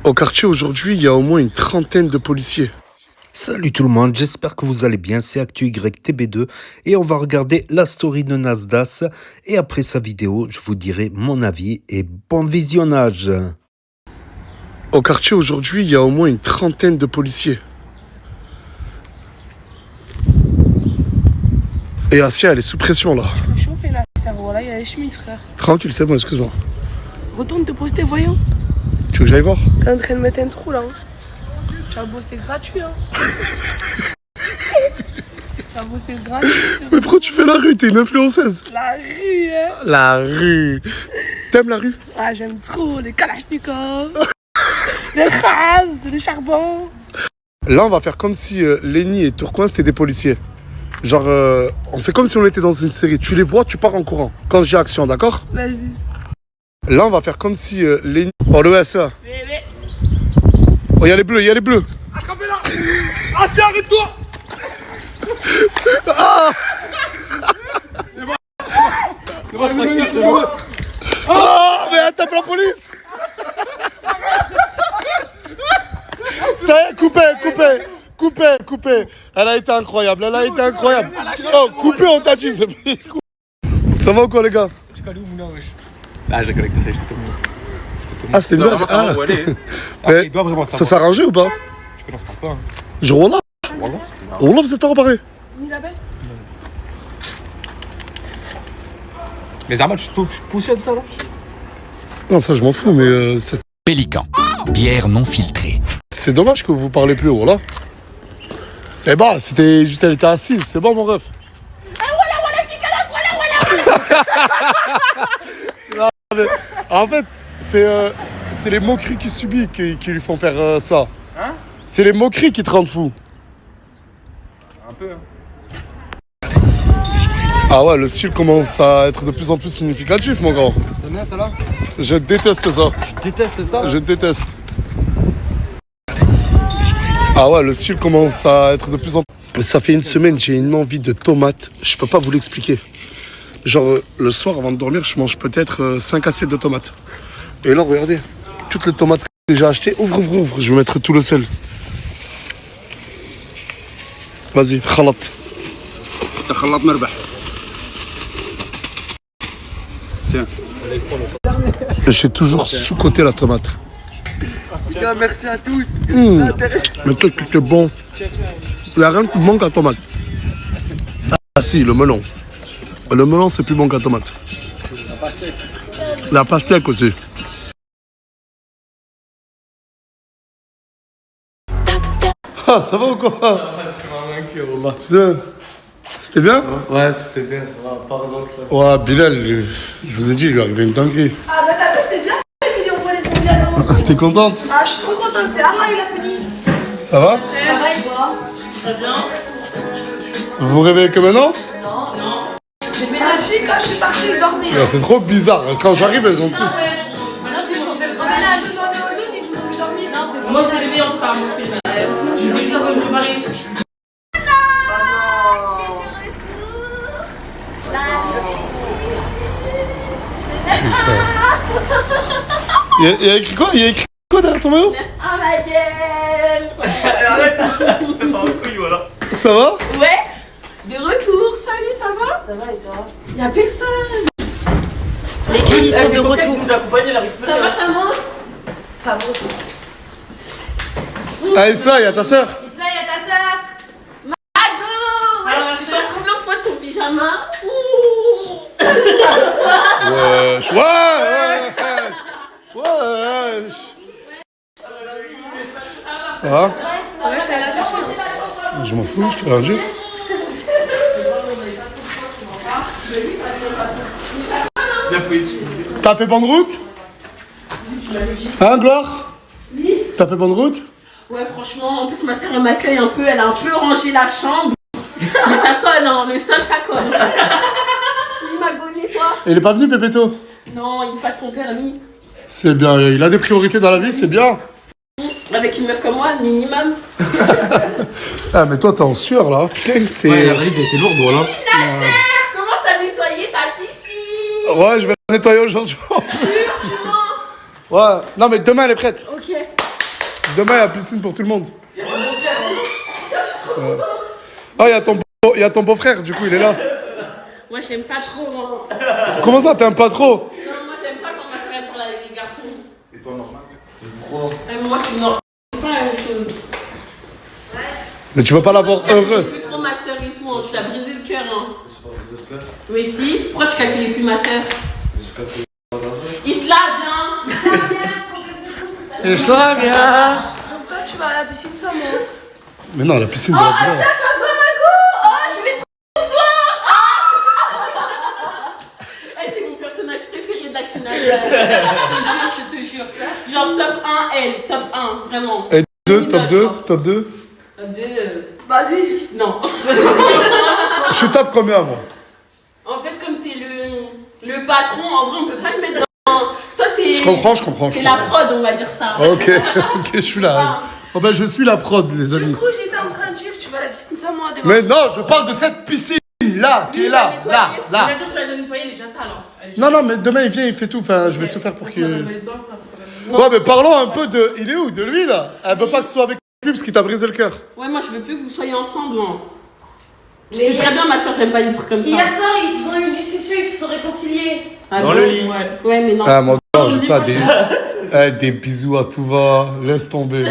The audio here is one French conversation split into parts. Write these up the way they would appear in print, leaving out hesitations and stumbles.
Au quartier aujourd'hui, il y a au moins une trentaine de policiers. Salut tout le monde, j'espère que vous allez bien, c'est ActuYTB2 et on va regarder la story de Nasdas et après sa vidéo, je vous dirai mon avis et bon visionnage. Au quartier aujourd'hui, il y a au moins une trentaine de policiers. Et Asia, elle est sous pression là. Chauffé là, cerveau, là, il y a les Schmitt, frère. Tranquille, c'est bon, excuse-moi. Retourne te poster, voyons. Tu veux que j'aille voir? T'es en train de mettre un trou là. Tu as bossé gratuit, hein. Tu as bossé gratuit. Mais pourquoi tu fais la rue? T'es une influenceuse. La rue, hein. La rue. T'aimes la rue? Ah, j'aime trop les kalachnikovs, les khas, le charbon. Là, on va faire comme si Lenny et Tourcoing c'était des policiers. Genre, on fait comme si on était dans une série. Tu les vois, tu pars en courant. Quand j'ai action, d'accord? Vas-y. Là, on va faire comme si Lenny... Oh, le SA. Bébé. Oh, il y a les bleus, il y a les bleus. Attrapez-la. Assez, arrête-toi. C'est bon, tranquille, c'est bon. Oh, mais elle tape la police. Ça y est, coupé. Elle a été incroyable, Oh, coupé, on t'a dit, c'est plus. Ça va ou quoi, les gars? Ah, j'ai collecté ça, je te Ah, c'était une blague. Ah. Mais il doit vraiment ça s'est arrangé ou pas? Je connais pas. Hein. Je Wallah. Wallah, vous êtes pas reparé. Ni la veste. Mais Zama, tu pousses ça là? Non, ça, je m'en fous, mais Pélican, bière non filtrée. c'est dommage que vous parlez plus, Wallah. C'est bon, c'était juste, elle était assise, c'est bon, mon ref. Non, mais, en fait, c'est les moqueries qu'il subit qui lui font faire ça. Hein? C'est les moqueries qui te rendent fou. Un peu. Hein. Ah ouais, le style commence à être de plus en plus significatif, mon grand. T'aimes bien ça là? Je déteste ça. Tu détestes ça? Je déteste. Ah ouais, le style commence à être de plus en plus... Ça fait une semaine, j'ai une envie de tomates. Je peux pas vous l'expliquer. Genre, le soir, avant de dormir, je mange peut-être 5 assiettes de tomates. Et là, regardez, toutes les tomates que j'ai déjà achetées. Ouvre. Je vais mettre tout le sel. Vas-y, khalat. Khalat marbah. Tiens. J'ai toujours sous-coté la tomate. Merci à tous. Mais toi, tu es bon. Il n'y a rien de plus bon qu'un tomate. Ah si, le melon. Le melon, c'est plus bon qu'un tomate. La pastèque aussi. Ah, ça va ou quoi? Putain, c'était bien? Ouais, c'était bien, ça va. Pardon. Ouais, Bilal, je vous ai dit, il lui est arrivé une dinguerie. Ah, bah t'as vu, c'est bien qu'il lui envoie les zombies à l'avance. T'es contente? Ah, je suis trop contente, c'est Allah, il a puni. Ça va? Pareil, quoi. Très bien. Vous vous réveillez que maintenant? J'ai ménagé quand je suis partie dormir. Ouais, c'est trop bizarre. Quand j'arrive, elles ont tout. Non, c'est ce qu'on fait le ménage. Ils ont aux autres, ils vous ont dormi. Moi, j'ai réveillé en retard, mon frère. Je vais juste me préparer. Il y a écrit quoi? Il y a écrit quoi derrière ton maillot? Ah, ma gueule. Arrête. Fais pas un couille, voilà. Ça va? Ouais. De retour. Salut, ça va? Ça va et toi? Y'a personne. Les filles sont de retour. Nous accompagner, la récupérer. Ça va, ça monte? Ça va. Ah, Isla, il y a ta sœur. Isla, il y a ta sœur. Ado. Alors, tu changes combien de fois ton pyjama? Wesh, wesh. Ça va? Ouais, je vais aller la chercher. Je m'en fous, je te l'ai dit. T'as fait bonne route? Hein, Gloire? Oui. T'as fait bonne route? Ouais, franchement, en plus, ma sœur, elle m'accueille un peu. Elle a un peu rangé la chambre. Mais ça colle, hein. Le sol, ça colle. Il m'a gagné, toi? Il est pas venu, Pépéto? Non, il passe son permis. C'est bien, il a des priorités dans la vie, c'est bien. Avec une meuf comme moi, minimum. Ah, mais toi, t'es en sueur, là. Putain, c'est... Ouais, la valise a été lourde, voilà. Comment ça nettoyer ta piscine? Ouais, je vais la nettoyer aujourd'hui. Tu mens? Ouais, non, mais demain, elle est prête. Ok. Demain, il y a piscine pour tout le monde. Ah, il y a ton beau-frère, du coup, il est là. Moi, j'aime pas trop. Hein. Comment ça, t'aimes pas trop? Non, moi, j'aime pas quand ma soeur elle parle avec les garçons. Et toi, normal? Moi, c'est normal. C'est pas la même chose. Mais tu vas pas l'avoir heureux. Je plus trop ma soeur et tout. Hein. Tu t'as brisé le cœur. Hein. Mais si, pourquoi tu calcules plus ma soeur? Isla, viens. Isla, viens. Donc toi, tu vas à la piscine sans moi. Mais non, la piscine Oh, de la ça va, Mago. Oh, je vais trop voir. Elle était mon personnage préféré d'Actionnage. Je te jure. Genre top 1, elle. Top 1, vraiment. Et 2, top 2, top 2. Top 2. Bah lui, non. Je suis top combien, moi? En fait, comme t'es le patron, en vrai, on peut pas le mettre dans... Toi, t'es... Je comprends. T'es la prod, on va dire ça. Ok, je suis là. Oh ben, je suis la prod, les amis. Du coup, j'étais en train de dire que tu vas à la piscine sans moi demain. Mais non, je parle de cette piscine là, qui est là, là. Maintenant, tu vas le nettoyer, elle est déjà sale. Hein. Non, mais demain, il vient, il fait tout. Enfin, je vais tout faire pour qu'il... Ouais, mais parlons un peu de... Il est où? De lui, là? Elle veut pas que tu sois avec lui parce qu'il t'a brisé le cœur. Ouais, moi, je veux plus que vous soyez ensemble. Hein. C'est très bien, ma soeur, j'aime pas les trucs comme ça. Hier soir, ils se sont eu une discussion, ils se sont réconciliés. Ah, Dans bon le lit. Ouais, mais non. Ah, mon gars, j'ai ça, des bisous à tout va. Laisse tomber. Non,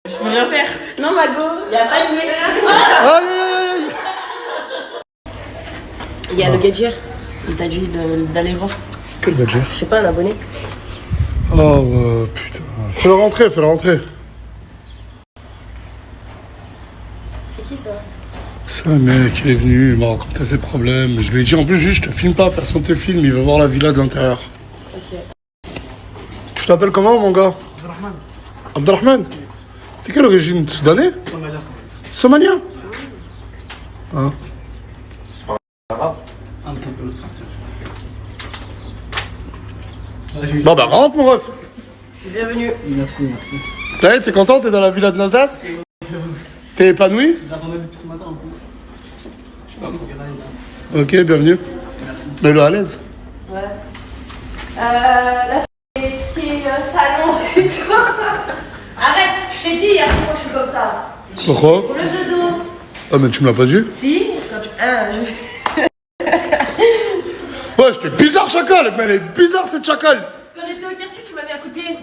je veux rien faire. Non, Mago, y'a pas de mec. Aïe. Il y a le Gadget, il t'a dit d'aller voir. Quel gadget? Je sais pas, un abonné. Oh, putain. Fais-le rentrer. C'est qui ça? C'est un mec, il est venu, il m'a raconté ses problèmes. Je lui ai dit, en plus, je te filme pas, personne te filme, il veut voir la villa de l'intérieur. Ok. Tu t'appelles comment, mon gars? Abdelrahman. T'es quelle origine? Soudanais? Somalien. Hein? Un petit peu. Bon, bah, rentre, mon ref. Bienvenue. Merci. Ça y est, t'es content? T'es dans la villa de Nasdas? T'es épanoui? J'attendais depuis ce matin en plus. Je suis pas trop grave. Ok, bienvenue. Merci. Mets-le à l'aise. Ouais. Là, c'est salon et tout. Arrête, je t'ai dit hier pourquoi je suis comme ça. Pourquoi? Pour le dodo. Ah, mais tu me l'as pas dit? Si, quand tu... Ouais, j'étais bizarre, chacal! Mais elle est bizarre, cette chacal! Quand on était au quartier, tu m'as mis un coup de pied.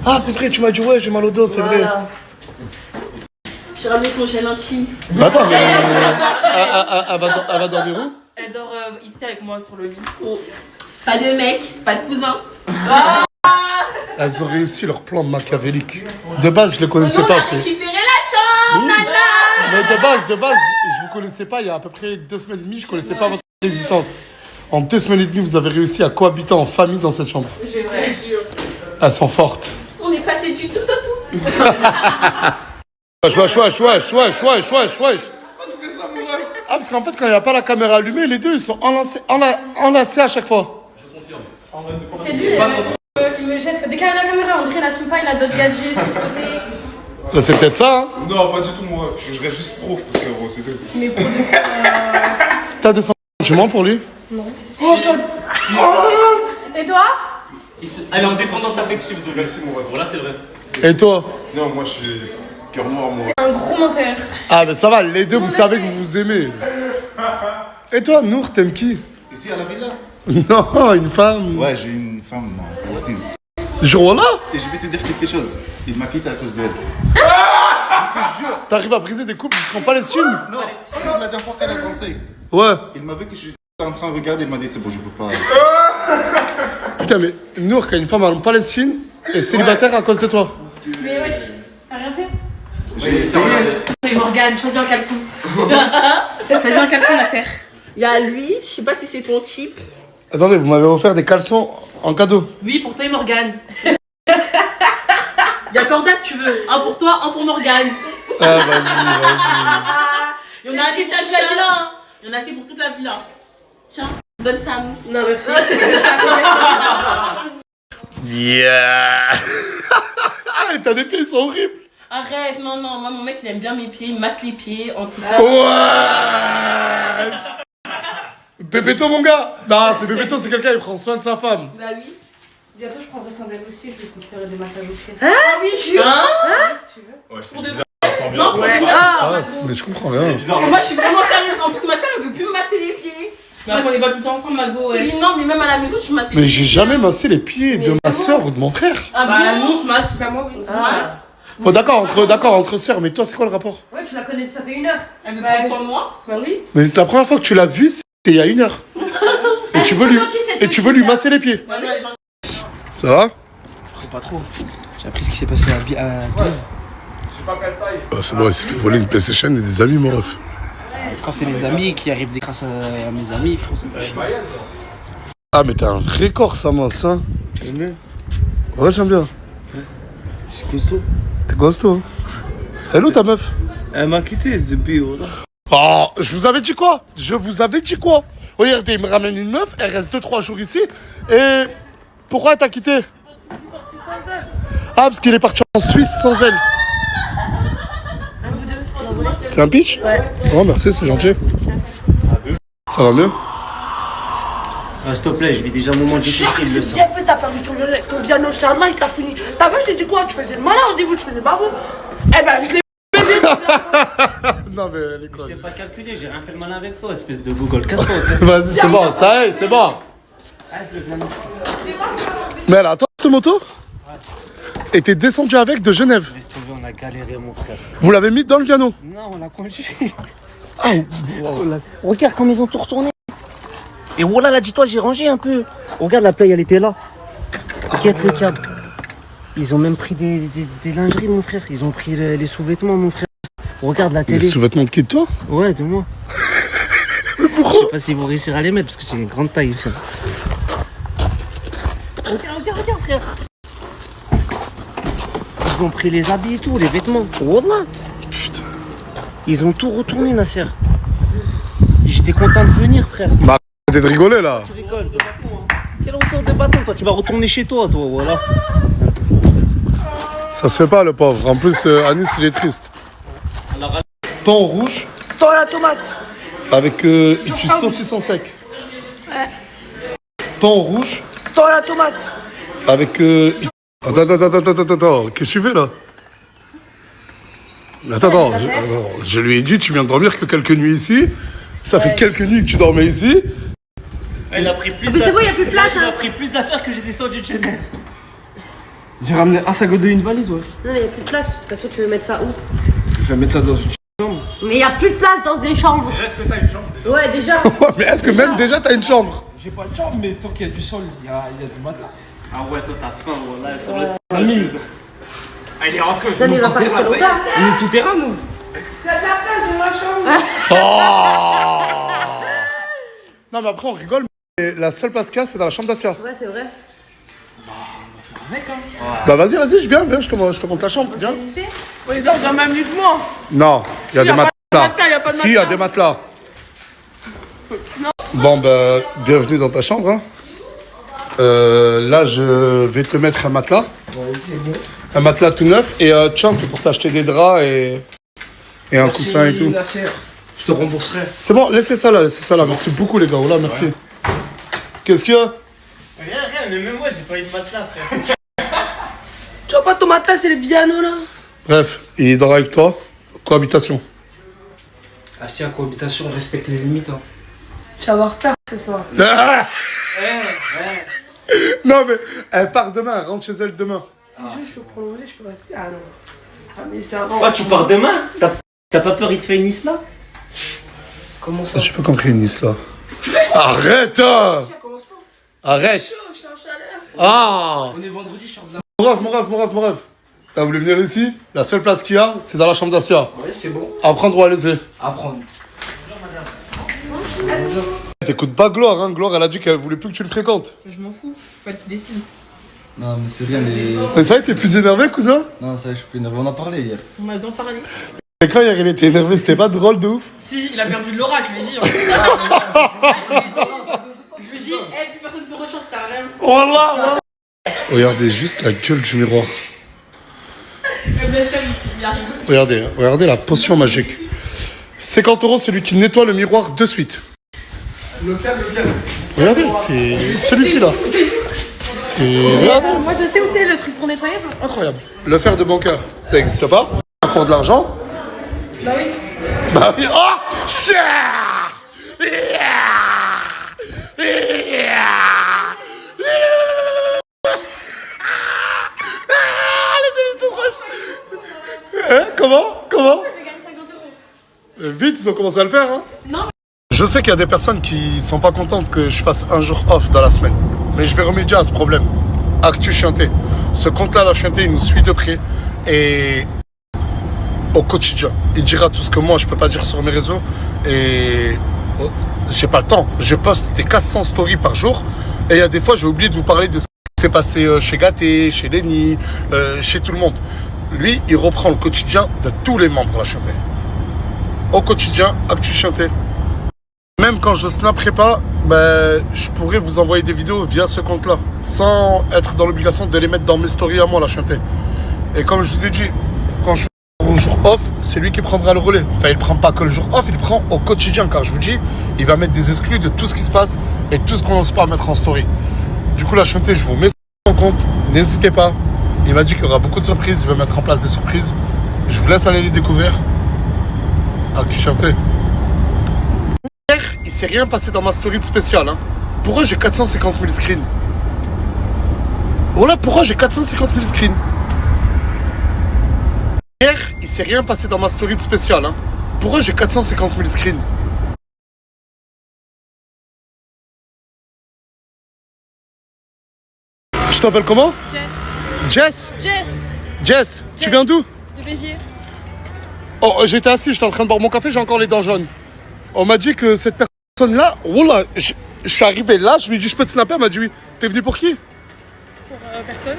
Ah, c'est vrai, tu m'as dit, ouais, j'ai mal au dos, c'est vrai. Voilà. J'ai ramené ton gel intime. Bah, attends, mais. Elle va dormir où? Elle dort ici avec moi sur le lit. Oh. Pas de mec, pas de cousin. Elles ont réussi leur plan machiavélique. De base, je les connaissais On pas. a récupéré la chambre, nana. Mais de base, je vous connaissais pas. Il y a à peu près 2 semaines et demie, je connaissais pas votre existence. En 2 semaines et demie, vous avez réussi à cohabiter en famille dans cette chambre. Je te jure. Elles sont fortes. On est passé du tout au tout. Wesh. Ah, parce qu'en fait, quand il n'y a pas la caméra allumée, les deux, ils sont enlacés à chaque fois. C'est lui, il me jette. Dès qu'il a la caméra, on dirait qu'il assume pas, il a d'autres gadgets, de côté. Bah, c'est peut-être ça, hein. Non, pas du tout, moi. Je reste juste pro, frérot, c'est tout. Mais pour T'as des sentiments pour lui? Et toi? Elle est en dépendance affective de lui. Merci, mon ref. Voilà, c'est vrai. Et toi? Non, moi, je suis cœur noir, moi. un gros menteur. Ah, mais ça va, les deux, vous savez que vous vous aimez. Et toi, Nour, t'aimes qui? Ici, à la villa? Non, une femme. Ouais, j'ai une femme en Palestine. Jour-là? Et je vais te dire quelque chose. Il m'a quitté à cause de elle. T'arrives à briser des couples jusqu'en Palestine? Non, c'est la dernière fois qu'elle a dansé. Ouais. Il m'a vu que j'étais en train de regarder, il m'a dit c'est bon, je peux pas. Putain, mais Nour, qui a une femme en Palestine, est célibataire à cause de toi. Mais wesh, t'as rien fait? J'ai essayé. Et Morgane, choisis un caleçon. Choisis un caleçon à terre. Il y a lui, je sais pas si c'est ton type. Attendez, vous m'avez offert des caleçons en cadeau. Oui, pour toi et Morgane. Y'a Corda si tu veux. Un pour toi, un pour Morgane. Ah, vas-y. Il y en a assez pour toute la villa. Hein. Il y en a assez pour toute la villa. Tiens, Donne sa mousse. Non, merci. Yeah. Ah, t'as des pieds, ils sont horribles. Arrête, non, moi mon mec il aime bien mes pieds, il masse les pieds, en tout cas. Ouais. Pépéto, mon gars. Non, c'est Pépéto, c'est quelqu'un, il prend soin de sa femme. Bah oui. Bientôt, je prendrai soin d'elle aussi, je vais faire des massages au pied. Ah oui, je suis. Hein? Ouais, c'est Pour de bizarre. Non, Ouais. Ah, mais je comprends rien. moi je suis vraiment sérieuse. En plus, ma soeur elle veut plus me masser les pieds. Mais après, on est pas tout le temps ensemble, Mago, ouais. Oui, non, mais même à la maison, je suis massée. Mais j'ai jamais massé les pieds de ma soeur ou de mon frère. Ah Bah, bon? nous, on se masse. Bah, moi, oui, on se Ah. masse. Bon, d'accord, entre sœurs, mais toi, c'est quoi le rapport? Ouais, tu la connais, ça fait 1 heure. Elle veut prendre soin de moi? Bah oui. Mais c'est la première fois que tu l'as vue, c'était il y a 1 heure. Et tu veux lui masser les pieds. Bah non, elle est gentille. Ça va? Trop pas trop. J'ai appris ce qui s'est passé à Bill. C'est bon, il s'est fait voler une PlayStation et des amis, mon ref. Quand c'est les amis qui arrivent des grâce à mes amis, frérot, c'est pas chiant. Ah, mais t'as un vrai corps, Samos, hein? Ouais, j'aime bien. C'est costaud. T'es costaud, hein? Elle est où ta meuf? Elle m'a quitté depuis. Oh, je vous avais dit quoi? Regardez, il me ramène une meuf, elle reste 2-3 jours ici, et pourquoi elle t'a quitté? Ah, parce qu'il est parti en Suisse sans elle. C'est un pitch? Ouais. Oh, merci, c'est gentil. Ça va mieux? S'il te plaît, je vis déjà un moment difficile, le sang. J'ai fait, t'as perdu ton piano chez Allah, il t'a fini. T'as vu, je t'ai dit quoi? Tu faisais le malin au début, tu faisais pas beau. Eh ben, je l'ai baisé. Non, mais elle est quoi? Je t'ai pas calculé, j'ai rien fait le malin avec toi, espèce de Google. Casse-toi, Vas-y, c'est bon, ça y est, c'est bon. le piano. Mais alors, toi, cette moto? Et t'es descendu avec de Genève. Laisse tomber, on a galéré, mon frère. Vous l'avez mis dans le piano? Non, on l'a conduit. Ah, Regarde comme ils ont tout retourné. Et voilà, là, dis-toi, j'ai rangé un peu. Regarde, la plaie, elle était là. Regarde les câbles. Ils ont même pris des lingeries, mon frère. Ils ont pris les sous-vêtements, mon frère. Regarde la les télé. sous-vêtements de qui, de toi? Ouais, de moi. Mais pourquoi? Je sais pas s'ils vont réussir à les mettre parce que c'est une grande taille, frère. Regarde, frère. Ils ont pris les habits et tout, les vêtements. Wallah. Putain. Ils ont tout retourné, Nasser. J'étais content de venir, frère. Bah, arrêtez de rigoler, là. Tu rigoles, de bâton, hein. Quel retour de bâton, toi? Tu vas retourner chez toi, toi, voilà. Ça se fait pas, le pauvre. En plus, Anis, il est triste. Thon rouge Toi, la tomate. avec du saucisson sec. Ouais. Thon rouge Toi, la tomate. avec... Attends. Qu'est-ce que tu fais, là? Attends, je lui ai dit, tu viens de dormir que quelques nuits ici. Ça fait quelques nuits que tu dormais ici. Il a pris plus Mais c'est bon, il y a plus de place, Il a hein. pris plus d'affaires que j'ai descendu de chez nous. J'ai ramené un sac de une valise, ouais. Non, mais il y a plus de place. De toute façon, tu veux mettre ça où? Je vais mettre ça dans une. Mais il y a plus de place dans des chambres. Déjà, est-ce que t'as une chambre? Ouais, déjà. Mais est-ce que même déjà, t'as une chambre? J'ai pas de chambre, mais tant qu'il y a du sol, il y a du matelas. Ah ouais, toi t'as faim, voilà, sur le Samy! Ah, il est rentré, Non, mais il va pas rester longtemps. On est tout terrain, nous! Il y a de la place de ma chambre. Non, mais après, on rigole. Mais la seule place qu'il y a, c'est dans la chambre d'Asia. Ouais, c'est vrai. Bah, vas-y, je viens, je te montre la chambre, viens. Oui, donc, dans même lit que moi. Non, il y a des y a pas de matelas. matelas, y a pas de Si, il y a matelas. des matelas. Bon, bah, bienvenue dans ta chambre. Hein. Là, je vais te mettre un matelas. Un matelas tout neuf. Et tiens, c'est pour t'acheter des draps et un coussin et tout. Je te rembourserai. C'est bon, laissez ça là. Merci beaucoup, les gars. Voilà, merci. Qu'est-ce qu'il y a? Rien, mais même moi j'ai pas eu de matelas, tiens. Tu vois pas ton matelas, c'est le piano là. Bref, il dort avec toi. Cohabitation. Ah, si, à cohabitation, on respecte les limites, hein. Tu vas voir faire ce soir. Non, mais elle part demain. Elle rentre chez elle demain. Si je peux prolonger, je peux rester. Ah non. Ah, mais c'est avant. Oh, tu pars demain? T'as pas peur, il te fait une isla? Comment ça? J'ai pas compris une là. Arrête! Arrête! Je suis en chaleur. Ah! On est vendredi, je suis en Mon rêve. T'as voulu venir ici? La seule place qu'il y a, c'est dans la chambre d'Asia. Ouais, c'est bon. Apprendre ou à laisser? Apprendre. T'écoutes pas Gloire, hein? Gloire, elle a dit qu'elle voulait plus que tu le fréquentes. Je m'en fous, c'est pas elle qui décide. Non, mais c'est rien, mais. Mais ça y est, t'es plus énervé, cousin? Non, ça, je suis plus énervé. On en a parlé hier. On m'a bien parlé. Et quand hier il était énervé, c'était pas drôle de ouf? Si, il a perdu de l'aura, je lui ai dit. Je lui ai dit, plus personne ne te rechance, ça sert à rien. Wallah! Regardez juste la gueule du miroir. Regardez la potion magique. 50 €, celui qui nettoie le miroir de suite. Lequel? Regardez, c'est celui-ci là. Regardez. Moi je sais où c'est le truc pour nettoyer. Incroyable. Le fer de bon cœur, ça n'existe pas. Pour de l'argent. Bah oui. Bah oui. Oh Comment? Vite, ils ont commencé à le faire, hein? Non. Je sais qu'il y a des personnes qui sont pas contentes que je fasse un jour off dans la semaine. Mais je vais remédier à ce problème. Actu Chianté. Ce compte-là, la Chianté, il nous suit de près. Et au quotidien, il dira tout ce que moi, je peux pas dire sur mes réseaux. Et j'ai pas le temps. Je poste des 400 stories par jour. Et il y a des fois, j'ai oublié de vous parler de ce qui s'est passé chez Gaté, chez Lenny, chez tout le monde. Lui, il reprend le quotidien de tous les membres de la Chianté. Au quotidien, Actu Chianté. Même quand je snapperai pas, je pourrais vous envoyer des vidéos via ce compte-là, sans être dans l'obligation de les mettre dans mes stories à moi, la Chianté. Et comme je vous ai dit, quand je fais un jour off, c'est lui qui prendra le relais. Enfin, il prend pas que le jour off, il prend au quotidien, car je vous dis, il va mettre des exclus de tout ce qui se passe et tout ce qu'on n'ose pas mettre en story. Du coup, la Chianté, je vous mets ça en compte, n'hésitez pas. Il m'a dit qu'il y aura beaucoup de surprises, il veut mettre en place des surprises. Je vous laisse aller les découvrir. Actu Chianté. Il s'est rien passé dans ma story de spécial. Hein. Pourquoi j'ai 450 000 screens? Voilà pourquoi j'ai 450 000 screens. Hier, il s'est rien passé dans ma story de spécial. Hein. Pourquoi j'ai 450 000 screens? Je t'appelle comment? Jess. Jess, tu viens d'où? De Béziers. Oh, j'étais assis, j'étais en train de boire mon café, j'ai encore les dents jaunes. On m'a dit que cette personne-là, voilà, je suis arrivé là, je lui ai dit je peux te snapper, elle m'a dit oui. T'es venu pour qui? Pour personne.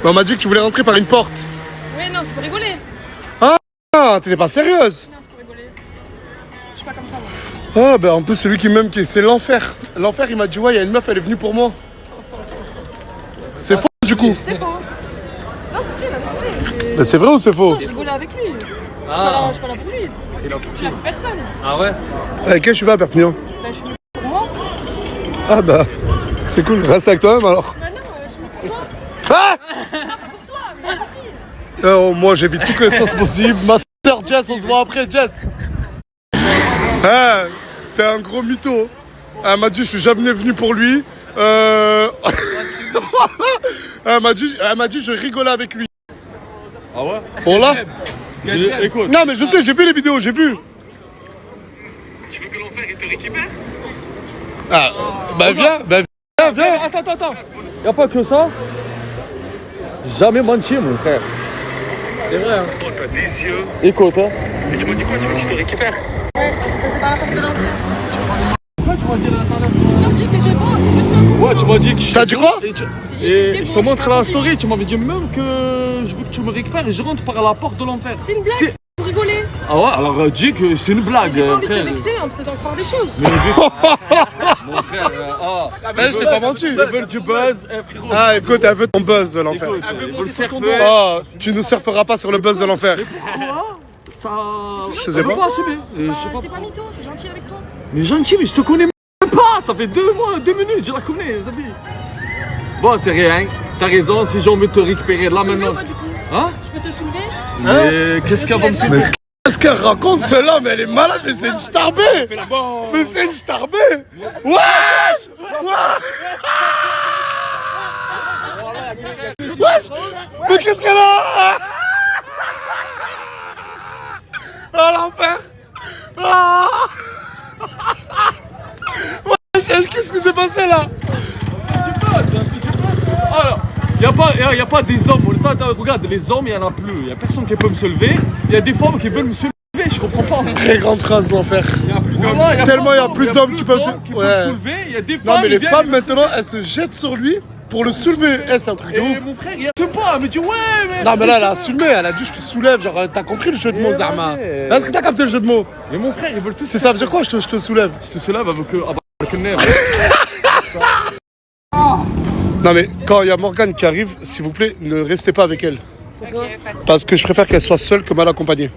On m'a dit que tu voulais rentrer par une porte. Oui, non, c'est pour rigoler. Ah, t'étais pas sérieuse? Non, c'est pour rigoler. Je suis pas comme ça, moi. Ah, en plus c'est lui qui m'aime, c'est l'enfer. L'enfer, il m'a dit ouais, il y a une meuf, elle est venue pour moi. C'est faux du coup? C'est faux. Non, c'est vrai, il a Mais c'est vrai ou c'est faux? Non, j'ai rigolé avec lui. Je suis pas là pour lui. Je suis là pour personne. Ah ouais? Avec qui tu vas à Perpignan? Je suis là pour moi. Ah c'est cool, reste avec toi-même alors. Bah non, je suis là pour toi. Ah Non, pas pour toi, mais j'ai compris. Moi j'évite toutes les sauces possibles. Ma soeur Jess, on se voit après, Jess. T'es un gros mytho. Elle m'a dit je suis jamais venu pour lui. Elle m'a dit je rigolais avec lui. Ah ouais? Oh là? Écoute. Non mais je sais, j'ai vu les vidéos, j'ai vu. Tu veux que l'enfer il te récupère? Ah, viens. Attends. Y'a pas que ça? Jamais menti, mon frère. C'est vrai, hein. Oh, t'as des yeux. Écoute, hein. Mais tu m'as dit quoi? Tu veux que je te récupère? C'est pas la porte de l'enfer. Pourquoi tu m'as dit la dernière Non, je dis que t'étais bon, c'est juste un Ouais, tu m'as dit que T'as dit quoi? Et je te montre la story, tu m'avais dit même que je veux que tu me récupères et je rentre par la porte de l'enfer. C'est une blague, pour rigoler. Ah ouais, alors dis que c'est une blague, J'ai pas envie de te frère. vexer en te faisant croire des choses. Mais mon frère, Je t'ai pas menti. elle veut du buzz, frérot. Ah écoute, elle veut ton buzz de l'enfer. Écoute, elle veut le surfer. Oh, tu nous surferas pas sur le buzz de l'enfer. Pourquoi ça... Je sais elle veut pas. pas assumer. Je sais Je pas. t'ai pas mytho, je suis gentil avec toi. Mais gentil, mais je te connais même pas. Ça fait 2 mois, 2 minutes, je la connais, les amis. Bon, c'est rien. T'as raison, si j'ai envie de te récupérer là maintenant. Moi, du coup. Hein? Je peux te soulever. Mais qu'est-ce qu'elle va me soulever? Qu'est-ce qu'elle raconte celle-là? Mais elle est malade, mais c'est une starbée. Mais c'est une starbée. Wesh. Mais qu'est-ce qu'elle a? Ah l'enfer. Ah. Wesh, qu'est-ce qui s'est passé là? Alors, y a pas des hommes. Regarde, les hommes, il y en a plus. Il y a personne qui peut me soulever. Il y a des femmes qui veulent me soulever. Je comprends pas. Très grande phrase l'enfer. Voilà, Tellement il y a plus d'hommes qui peuvent me soulever. Il y a des femmes. Non mais les viennent, femmes maintenant elles se jettent sur lui pour le soulever. C'est un truc de Et ouf. mon frère, il a pas. Mais tu ouais, mais. Non mais là elle a assumé, elle a dit je te soulève, genre t'as compris le jeu de mots Zarma. Est-ce que t'as capté le jeu de mots? Mais mon frère, ils veulent tous. C'est ça veut dire quoi je te soulève? Je te soulève avec le nerf. Non mais quand il y a Morgane qui arrive, s'il vous plaît, ne restez pas avec elle. Pourquoi? Parce que je préfère qu'elle soit seule que mal accompagnée.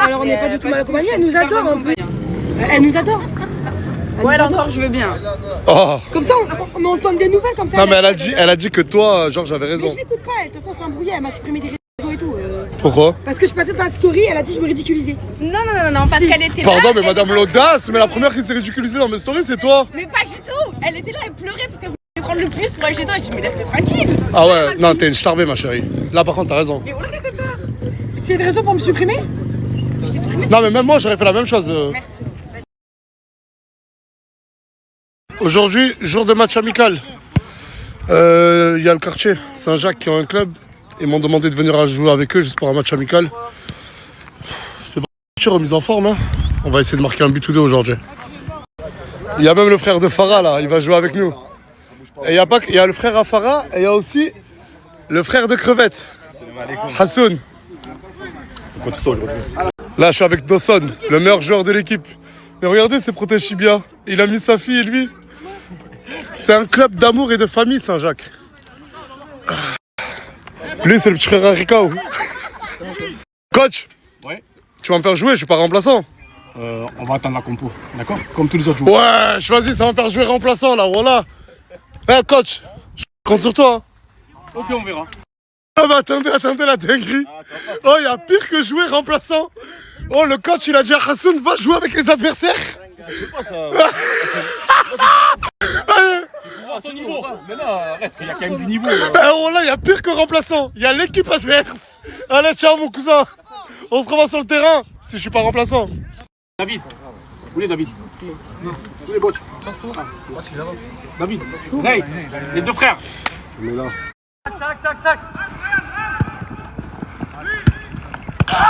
Alors on n'est pas du tout mal accompagnés, elle nous adore un peu. Elle nous adore. Ouais, là encore, je veux bien. Oh. Comme ça, on se donne des nouvelles comme ça. Non, mais elle a dit que toi, genre, j'avais Mais raison. je l'écoute pas, elle. De toute façon, c'est embrouillé. Elle m'a supprimé des réseaux et tout. Pourquoi? Parce que je passais dans la story, elle a dit que je me ridiculisais. Non, parce Si. qu'elle était Pardon, là. mais madame l'audace, mais la première qui s'est ridiculisée dans mes stories, c'est toi. Mais pas du tout. Elle était là, elle pleurait parce qu'elle voulait prendre le bus pour aller chez toi. Et je dis, mais laisse-le tranquille. Ah ouais, non, t'es une starbée, ma chérie. Là, par contre, t'as raison. Mais on l'a fait peur. C'est des raisons pour me supprimer? Non, mais même moi, j'aurais fait la même chose. Merci. Aujourd'hui, jour de match amical. Il y a le quartier Saint-Jacques qui a un club. Ils m'ont demandé de venir jouer avec eux juste pour un match amical. C'est pas remise en forme, hein. On va essayer de marquer un but ou deux aujourd'hui. Il y a même le frère de Farah là, il va jouer avec nous. Et il y a le frère à Farah et il y a aussi le frère de Crevette, Hassoun. Là, je suis avec Dawson, le meilleur joueur de l'équipe. Mais regardez, c'est protège Chibia. Il a mis sa fille et lui. C'est un club d'amour et de famille, Saint-Jacques. Lui, c'est le petit frère Ricao. Coach, Ouais. tu vas me faire jouer, je suis pas remplaçant. On va attendre la compo, d'accord? Comme tous les autres joueurs. Ouais, vas-y, ça va me faire jouer remplaçant là, voilà. Eh, coach, je compte sur toi. Hein. Ok, on verra. Ah bah attendez la dinguerie. Oh, il y a pire que jouer remplaçant. Oh, le coach, il a dit à Hassoun, va jouer avec les adversaires. C'est pas ça. Ah, À son niveau. Mais là, arrête, il y a quand même du niveau. ben voilà, il y a pire que remplaçant. Il y a l'équipe adverse. Allez, ciao mon cousin. On se revoit sur le terrain si je suis pas remplaçant. David. Où est David? Où est Botch? David. Hey, les deux frères.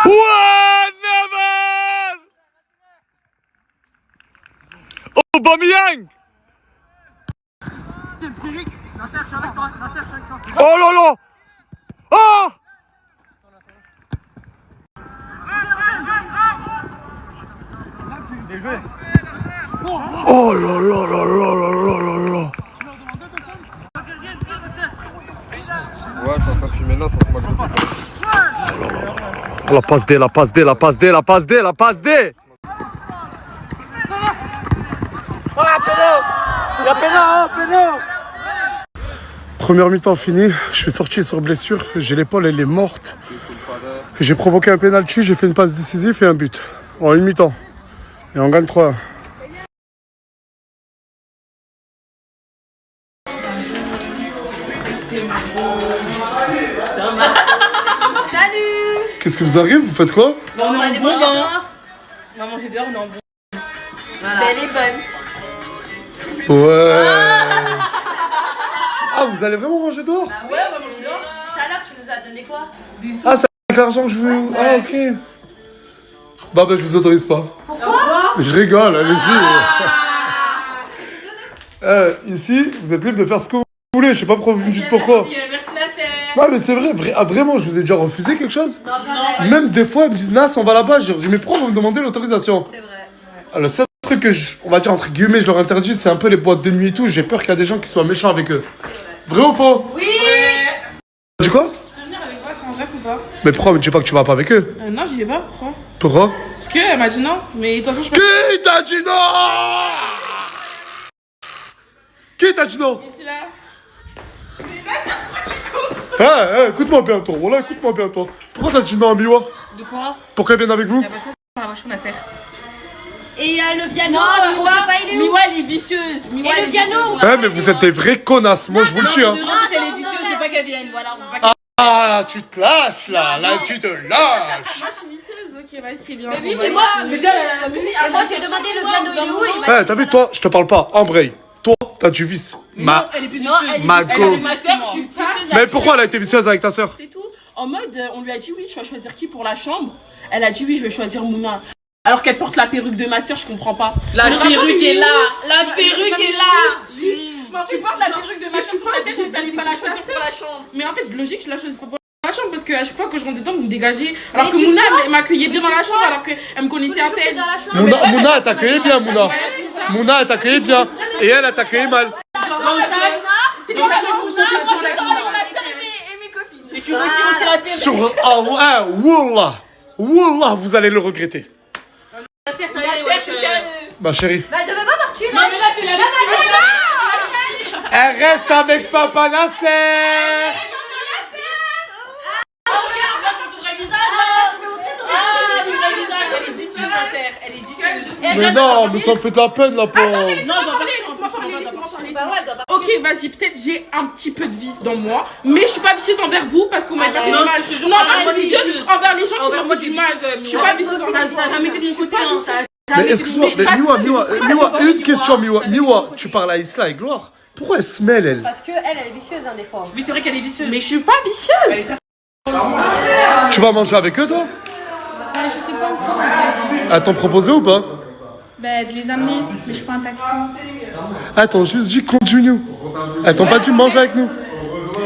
Ouais, never! Aubameyang! Oh là là! Oh! Oh là là là là là là là là! Ouais, je suis en train de filmer là, ça fait mal. La passe D, la passe D, la passe D, la passe D, la passe D! Première mi-temps finie, je suis sorti sur blessure, j'ai l'épaule, elle est morte. J'ai provoqué un penalty, j'ai fait une passe décisive et un but. En une mi-temps. Et on gagne 3-1. Salut. Qu'est-ce que vous arrive? Vous faites quoi? On est en Allez, bon, manger hein. dehors. On va manger dehors, on est en bon. Elle est bonne. Ouais. Ah, vous allez vraiment manger dehors? Ouais, on va manger dehors. Tout à l'heure, tu nous as donné quoi? Ah, c'est avec l'argent que je veux. Ah, ok. Bah, je vous autorise pas. Pourquoi? Je rigole, allez-y. Ici, vous êtes libre de faire ce que vous voulez. Je sais pas pourquoi vous me dites pourquoi. Merci la terre. Non, mais c'est vrai, vraiment, je vous ai déjà refusé quelque chose. Non, jamais. Même des fois, ils me disent, Nas, on va là-bas. Je dis, mais pourquoi vous me demandez l'autorisation? C'est vrai. Le seul truc que on va dire entre guillemets, je leur interdis, c'est un peu les boîtes de nuit et tout. J'ai peur qu'il y a des gens qui soient méchants avec eux. Vrai ou faux? Oui. Tu dis quoi? Tu veux venir avec moi, c'est un vrai ou pas? Mais pourquoi me dis pas que tu vas pas avec eux? Non, j'y vais pas. Pourquoi? Pourquoi? Parce qu'elle m'a dit non. Mais de toute façon, je peux. Qui t'a dit non? Qui t'a dit non? C'est là. Écoute-moi bien, toi. Voilà, écoute-moi bien, toi. Pourquoi t'as dit non à Miwa? De quoi? Pour qu'elle vienne avec vous? On va marcher ma sœur. Et le piano, on sait pas, il est où? Miwa, elle est vicieuse. Miwa, Et elle le est piano, vicieuse. Mais vous êtes des vrais connasses. Moi, je vous le dis, hein. Non, elle est vicieuse, je veux pas qu'elle vienne. Voilà, on veut pas qu'elle Ah, tu te lâches, là. Là, tu te lâches. Moi, je suis vicieuse. Ok, vas-y, c'est bien. vienne. Et moi, Déjà, et moi j'ai demandé le piano, il est où? Il m'a dit- T'as vu, toi, je te parle pas. Embraye. Toi, t'as du vice. elle est vicieuse. Ma Elle est go. ma soeur, je suis vicieuse. Mais pourquoi elle a été vicieuse avec ta sœur? C'est tout. En mode, on lui a dit oui, tu vas choisir qui pour la chambre. Elle a dit oui, je vais choisir Mouna. Alors qu'elle porte la perruque de ma soeur, je comprends pas. La perruque est là. La perruque est là. Tu portes la perruque de ma soeur sur la tête, il fallait pas la choisir pour la chambre. Mais en fait, logique, je la choisis pas pour la chambre parce qu'à chaque fois que je rentre dedans, vous me dégagez. Alors Mais que tu Mouna, squattes. elle m'accueillait bien Mais dans tu la chambre squattes. alors qu'elle me connaissait à Tous les jours, t'es peine. dans la chambre. Mouna, elle t'accueillait bien, Mouna. Mouna, elle t'accueillait bien. Et elle t'accueillait mal. C'est pas la Mouna, moi je sors avec ma soeur et mes copines. Et tu veux tirer la tête. Sur Allah, Wallah. Wallah, vous allez le regretter. Ma chérie. Bah, elle devait pas partir. Non, mais là, t'es la Elle reste avec Papa Nasser. Ah, regarde, là, sur ton vrai visage. Ah, du vrai visage, elle est vicieuse, ma terre. Elle est vicieuse. Mais non, mais ça me fait de la peine, la pauvre. Non, Laisse-moi parler. Ok, vas-y, peut-être j'ai un petit peu de vice dans moi, mais je suis pas vicieuse envers vous parce qu'on m'a pas fait du mal. Non, je suis vicieuse envers les gens qui m'ont fait du mal. Je suis pas vicieuse envers vous. T'as mis de mon côté, hein, ça. Mais excuse-moi, mais Miwa, une question, Miwa, tu parles à Isla et Gloire. Pourquoi elle se mêle, elle? Parce qu'elle est vicieuse, hein, des fois. Oui, c'est vrai qu'elle est vicieuse. Mais je suis pas vicieuse. Tu vas manger avec eux, toi? Je sais pas encore. Elles t'ont proposé ou pas? Bah, de les amener, mais je prends un taxi. Attends, juste dis continue. Elles t'ont pas dit manger avec nous?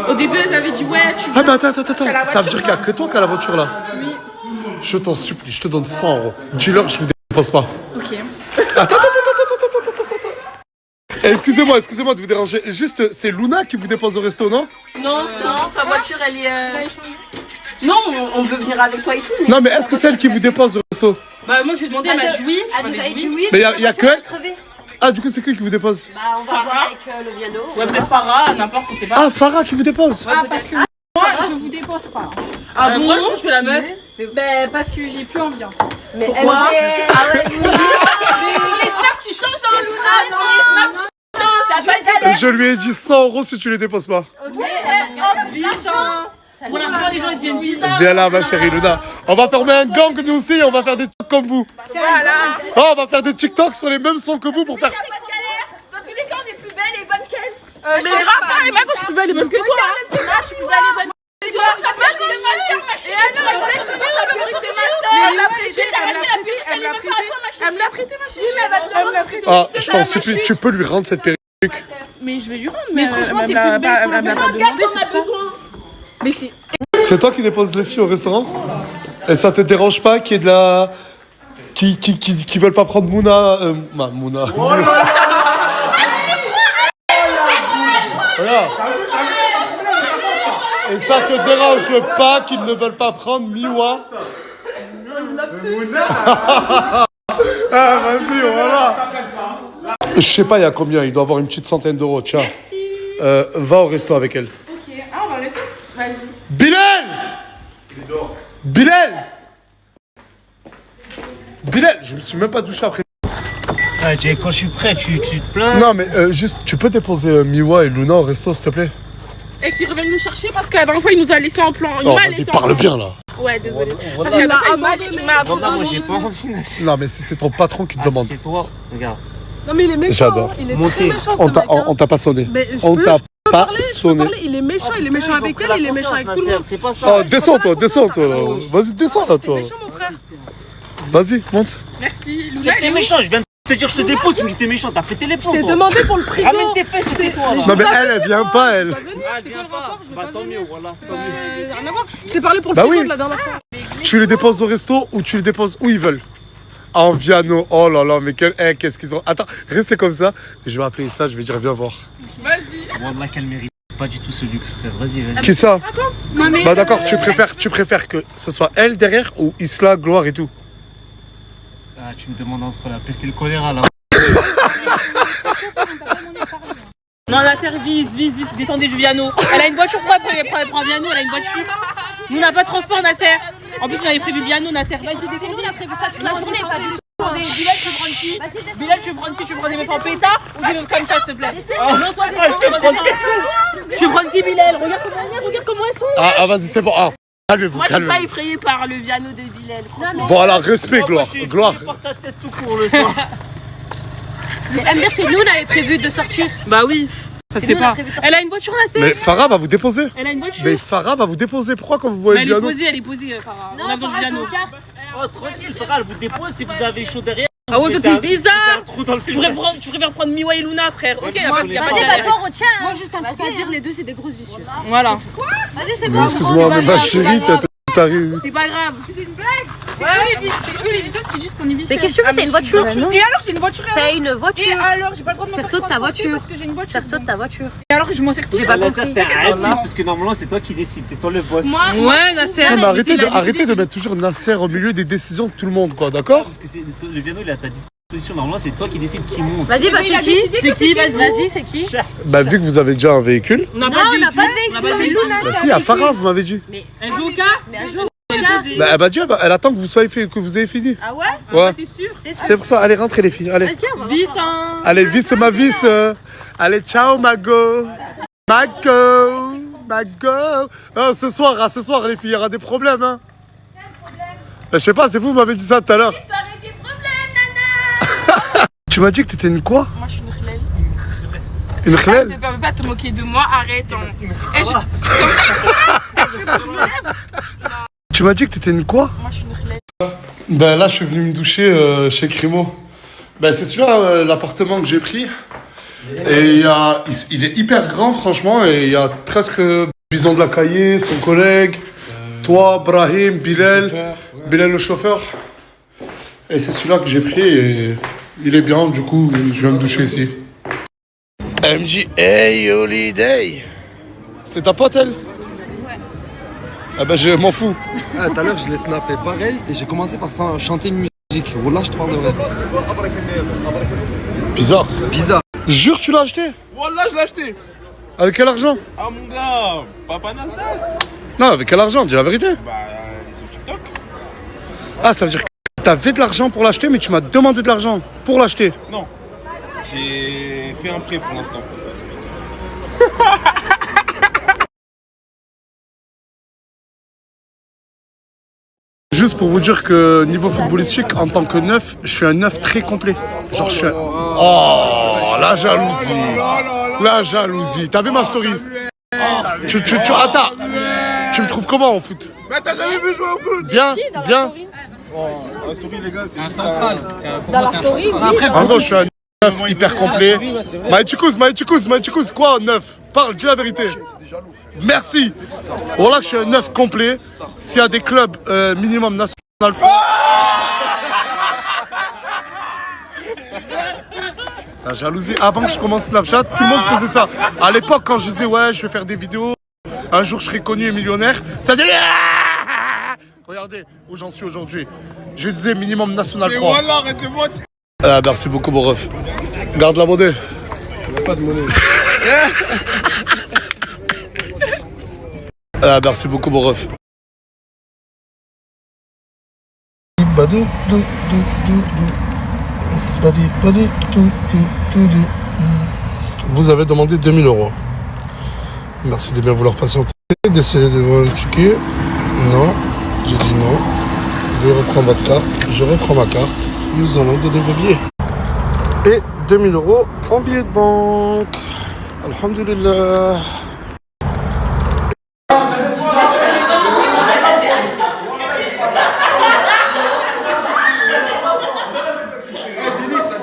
Au début, elles avaient dit ouais, tu. Ah, mais attends. Ça veut dire qu'il y a que toi qui as la voiture là? Oui. Je t'en supplie, je te donne 100 €. Dis-leur que je vous dépose pas. Ok. Attends. Excusez-moi de vous déranger. Juste, c'est Luna qui vous dépose au resto, non? Non, sa voiture, elle est. Non, on veut venir avec toi et tout. Mais... Non, mais est-ce que c'est elle qui vous dépose au resto? Bah, moi, je lui ai demandé, elle m'a dit oui. Elle nous a dit oui. Mais y a que elle? Ah, du coup, c'est qui vous dépose? Bah, on va voir avec le Viano. Ouais, peut-être Farah, n'importe, on sait pas. Ah, Farah qui vous dépose? Ah, parce que moi, je vous dépose pas. Ah bon, je fais la meuf. Bah, parce que j'ai plus envie en fait. Mais pourquoi? Ah ouais, Les snaps, tu changes, hein, Luna. Non, les snaps, tu changes. Je lui ai dit 100 € si tu les déposes pas. Pour l'instant, les gens ils deviennent bizarres. Viens là, ma chérie Luna. On va former un gang nous aussi, on va faire des trucs comme vous. Voilà. Oh, on va faire des TikTok sur les mêmes sons que vous pour faire. Pas de galère. Dans tous les cas, on est plus belle et bonne qu'elle. Mais Rafa et Mago, je suis plus belle et bonne que toi. Je suis plus belle et bonne. Et alors, elle voulait que je mette la perruque de ma soeur. Elle me l'a prêté, ma chérie. Ah, je t'en supplie, tu peux lui rendre cette perruque. Mais je vais lui rendre. Mais franchement, t'es plus belle sur le elle me l'a pas demandé, Regarde, on a c'est ça. besoin. Mais c'est. C'est toi qui déposes les filles au restaurant? Et ça te dérange pas qu'il y ait de la. Qui veulent pas prendre Mouna. Mouna. Regarde. Et ça te dérange pas qu'ils ne veulent pas prendre Miwa? Ah, vas-y, voilà. Je sais pas, il y a combien? Il doit avoir une petite centaine d'euros. Tiens. Va au resto avec elle. Ok. Ah, on va laisser. Vas-y. Bilal! Bilal, je me suis même pas douché après. Ah, quand je suis prêt, tu te plains. Non, mais juste, tu peux déposer Miwa et Luna au resto, s'il te plaît? Et qu'ils reviennent nous chercher parce que la dernière fois, il nous a laissé en plan. Oh, vas-y, parle bien là. Ouais, désolé. Parce qu'elle m'a abandonné. Moi, j'ai pas envie. Non, mais c'est ton patron qui te demande. C'est toi, regarde. Non, mais il est méchant. J'adore. Il est Montez. très méchant. On t'a pas sonné. Mais je On peux- t'a je peux pas parler, sonné. Il est méchant, il est méchant avec elle, il est méchant avec tout le monde. C'est pas ça. Oh, descends toi. Vas-y, descends là, toi. Méchant, mon frère. Vas-y, monte. Merci. Luna, T'es méchant, je viens de te dire je te dépose, tu me dis t'es méchant, t'as pété les plombs. t'ai toi. demandé pour le frigo. Ramène tes fesses, c'était toi là. Non, mais elle vient pas, elle. Ah, viens pas. Bah tant mieux, voilà. Tant mieux. Rien à voir. Je t'ai parlé pour le Bah frigo oui. de la dernière fois. Tu les déposes au resto ou tu les déposes où ils veulent? En Viano. Oh là là, mais qu'est-ce qu'ils ont. Attends, restez comme ça. Je vais appeler Isla, je vais dire viens voir. Vas-y. Wallah qu'elle mérite pas du tout ce luxe, frère. Vas-y. Qui ça? Non, mais. Bah d'accord, tu préfères que ce soit elle derrière ou Isla, Gloire et tout? Ah, tu me demandes entre la peste et le choléra là. Non, la terre vise, descendez du Viano. Elle a une voiture, quoi, elle prend Viano, elle a une voiture. Nous, on n'a pas de transport, Nasser. En plus, on avait prévu Viano, Nasser. C'est nous, on a prévu ça toute la journée, pas du tout. Bilal, tu veux prendre qui? Bilal, tu veux prendre qui? Tu veux prendre des meufs en pétard ou des meufs comme ça, s'il te plaît? Non, toi, tu veux prendre qui, Bilal? Regarde comment elles sont. Ah, vas-y, c'est bon. Ah, calmez-vous, Moi, je suis pas calmez-vous. effrayée par le Viano de Bilal. Voilà, respect, Gloire. Gloire. Porte ta tête tout court le sang. Mais MDR, c'est nous, on avait prévu de sortir. Bah oui. Ça se fait pas. Elle a une voiture, Nasser. Mais Farah va vous déposer. Elle a une voiture. Mais Farah va vous déposer. Pourquoi quand vous Mais voyez elle le est piano? elle est posée, Farah. On a Non, besoin du Farah, Viano. c'est carte. Oh, tranquille, Farah, elle vous dépose si vous avez chaud derrière. Ah ouais, toi, t'es bizarre. Trou dans le Tu préfères prendre Miwa et Luna, frère. Ok, y a pas de Vas-y, bah galère. toi, retiens. Moi, juste un truc à dire, les deux, c'est des grosses vicieuses. Voilà. Vas-y, c'est Mais bon. excuse-moi, mais ma chérie, t'arrives. C'est pas grave. C'est une blague. C'est eux les vicieuses qui disent qu'on est vicieuses. Mais qu'est-ce que tu veux, t'as une voiture? Et alors, j'ai une voiture. T'as une Et voiture. alors, j'ai pas le droit de me faire Sers-toi de ta transporter voiture. parce que j'ai une voiture. Sers-toi de ta voiture. Et alors, je m'en sers tout. J'ai pas Là, compris. ça, t'es un flic, parce que normalement, c'est toi qui décides, c'est toi le boss. Moi, Ouais, Nasser. Non, mais arrêtez de mettre toujours Nasser au milieu des décisions de tout le monde, quoi, d'accord? Parce que le Viano, il est à ta disposition. Normalement, c'est toi qui décides qui monte. Vas-y, bah c'est qui? C'est qui? Vas-y, c'est qui? Bah, vu que vous avez déjà un véhicule. On n'a Non, on n'a pas de véhicule. C'est Luna. Bah, si, à Farah, vous m'avez dit. Un joue au cas? Mais un jour. Bah, elle m'a dit, elle attend que vous ayez fini. Ah ouais? Ouais. T'es sûr? C'est pour ça, allez, rentrez les filles. Allez, Vas-y, on va voir. Vis, hein. allez, vis ma vis. Allez, ciao, Mago. Mago. Mago. Ah, ce soir, les filles, il y aura des problèmes, hein. Bah, je sais pas, c'est vous m'avez dit ça tout à l'heure. Ça aurait des problèmes, nana. Tu m'as dit que t'étais une quoi? Moi, je suis une relève. Une Ne relève? peux pas te moquer de moi, arrête. Hein. Et je... Comme ça, tu veux que je me lève? Tu m'as dit que t'étais une quoi? Moi, je suis une relève. Ben là, je suis venu me doucher chez Crimo. Ben c'est celui-là, l'appartement que j'ai pris. Et il est hyper grand, franchement. Et il y a presque Bison de la Caillée, son collègue, toi, Brahim, Bilal, Bilal le chauffeur. Et c'est celui-là que j'ai pris et il est bien, du coup, je viens me doucher ici. MJ, hey, holiday. C'est ta pote, elle? Ouais. Ah ben, je m'en fous. Ah, tout à l'heure, je l'ai snappé pareil et j'ai commencé par chanter une musique. Wallah, je te parle de vrai. Bizarre. Bizarre. Jure, tu l'as acheté? Wallah, je l'ai acheté. Avec quel argent? Ah, mon gars, Papa Nasdas. Non, avec quel argent? Dis la vérité. Bah, sur TikTok. Ah, ça veut dire que t'avais de l'argent pour l'acheter, mais tu m'as demandé de l'argent pour l'acheter. Non. J'ai fait un prêt pour l'instant. Juste pour vous dire que niveau footballistique, en tant que neuf, je suis un neuf très complet. Genre, je suis un... Oh, la jalousie. La jalousie. T'as vu ma story? Attends. Tu me trouves comment en foot? Mais t'as jamais vu jouer au foot? Bien, bien. La story, les gars, c'est Un central. Dans la story, oui. En gros, je suis un neuf hyper complet. Maïtikouz, quoi, neuf? Parle, dis la vérité. Merci. Voilà que je suis un neuf complet. S'il y a des clubs minimum national. La jalousie. Avant que je commence Snapchat, tout le monde faisait ça. À l'époque, quand je disais ouais, je vais faire des vidéos, un jour je serai connu et millionnaire, ça disait regardez où j'en suis aujourd'hui. Je disais minimum national 3. Wallah, arrête-moi. Ah, merci beaucoup, mon ref. Garde la monnaie. Il n'y a pas de monnaie. Ah, merci beaucoup, mon ref. Vous avez demandé 2000 €. Merci de bien vouloir patienter, d'essayer de voir le ticket. Non, j'ai dit non. Je reprends votre carte, je reprends ma carte. Nous allons donner vos billets. Et 2000 € en billets de banque. Alhamdulillah.